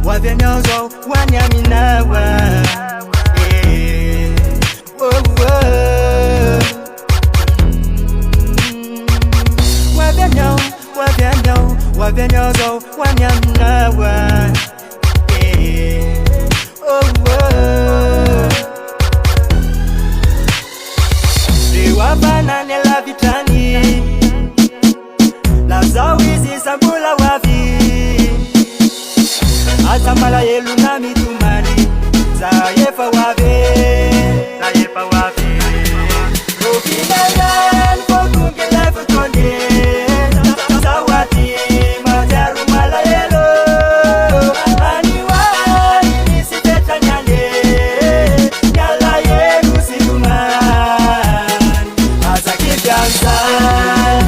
Wavenyozo wanyaminawa Wavenyozo wanyaminawa Riwabana la vitani Lazao izi sambula wavi Azamala yelu na mitumani Zayefa wabe Rokilayan Fokungele futonde Zawati Mazaru mala yelo Aniwani nisiteta nyande Nyala yelu situman Azakifyamsan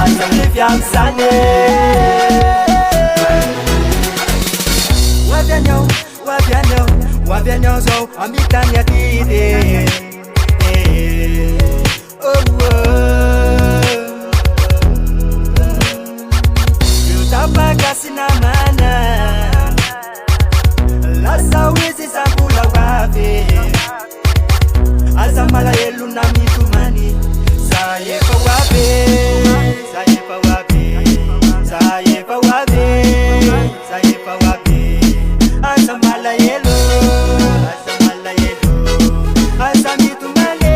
Azakifyamsan Wavenyozo amitanya dide Yutapa Gasy na mana Lazao izi sambula wabe Azamala yelu na mitumani Zayefa wabe Azamala yelu Azamitumani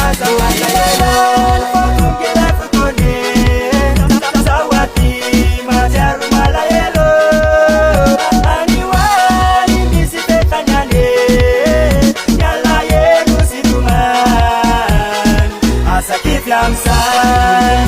Azamala yelu Fokungele futonde Zawati Mazaru mala yelu Aniwani nisiteta nyande Nyala yelu situman Azakifyamsan